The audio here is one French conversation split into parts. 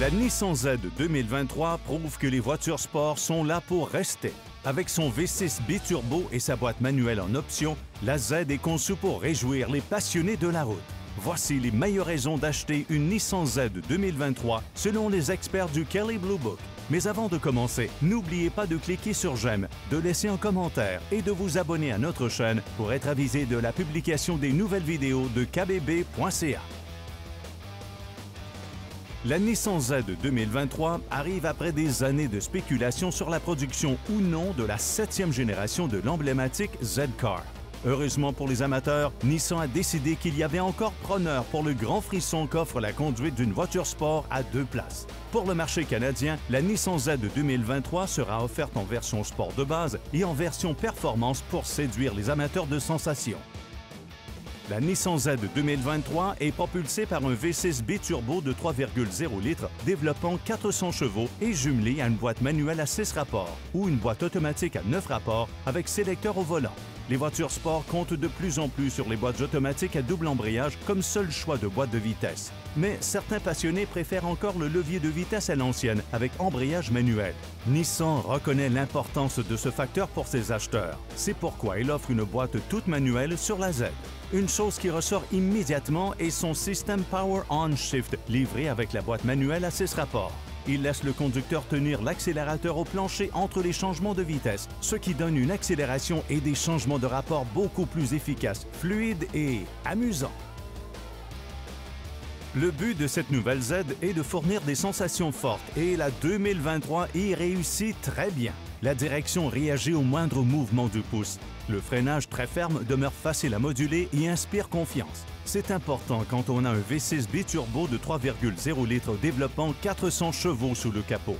La Nissan Z 2023 prouve que les voitures sport sont là pour rester. Avec son V6 biturbo et sa boîte manuelle en option, la Z est conçue pour réjouir les passionnés de la route. Voici les meilleures raisons d'acheter une Nissan Z 2023 selon les experts du Kelley Blue Book. Mais avant de commencer, n'oubliez pas de cliquer sur j'aime, de laisser un commentaire et de vous abonner à notre chaîne pour être avisé de la publication des nouvelles vidéos de kbb.ca. La Nissan Z 2023 arrive après des années de spéculation sur la production ou non de la 7e génération de l'emblématique Z-Car. Heureusement pour les amateurs, Nissan a décidé qu'il y avait encore preneur pour le grand frisson qu'offre la conduite d'une voiture sport à 2 places. Pour le marché canadien, la Nissan Z 2023 sera offerte en version sport de base et en version performance pour séduire les amateurs de sensations. La Nissan Z 2023 est propulsée par un V6 biturbo de 3,0 litres développant 400 chevaux et jumelé à une boîte manuelle à 6 rapports ou une boîte automatique à 9 rapports avec sélecteur au volant. Les voitures sport comptent de plus en plus sur les boîtes automatiques à double embrayage comme seul choix de boîte de vitesse. Mais certains passionnés préfèrent encore le levier de vitesse à l'ancienne avec embrayage manuel. Nissan reconnaît l'importance de ce facteur pour ses acheteurs. C'est pourquoi il offre une boîte toute manuelle sur la Z. Une chose qui ressort immédiatement est son système Power On Shift livré avec la boîte manuelle à 6 rapports. Il laisse le conducteur tenir l'accélérateur au plancher entre les changements de vitesse, ce qui donne une accélération et des changements de rapport beaucoup plus efficaces, fluides et amusants. Le but de cette nouvelle Z est de fournir des sensations fortes et la 2023 y réussit très bien. La direction réagit au moindre mouvement du pouce. Le freinage très ferme demeure facile à moduler et inspire confiance. C'est important quand on a un V6 biturbo de 3,0 litres développant 400 chevaux sous le capot.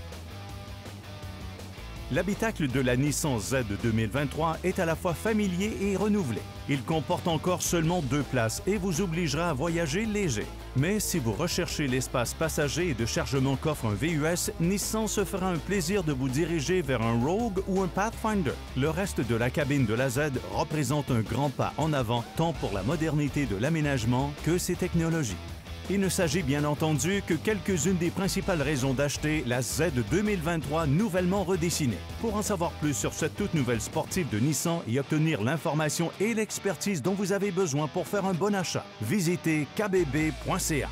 L'habitacle de la Nissan Z 2023 est à la fois familier et renouvelé. Il comporte encore seulement 2 places et vous obligera à voyager léger. Mais si vous recherchez l'espace passager et de chargement qu'offre un VUS, Nissan se fera un plaisir de vous diriger vers un Rogue ou un Pathfinder. Le reste de la cabine de la Z représente un grand pas en avant tant pour la modernité de l'aménagement que ses technologies. Il ne s'agit bien entendu que quelques-unes des principales raisons d'acheter la Z 2023 nouvellement redessinée. Pour en savoir plus sur cette toute nouvelle sportive de Nissan et obtenir l'information et l'expertise dont vous avez besoin pour faire un bon achat, visitez kbb.ca.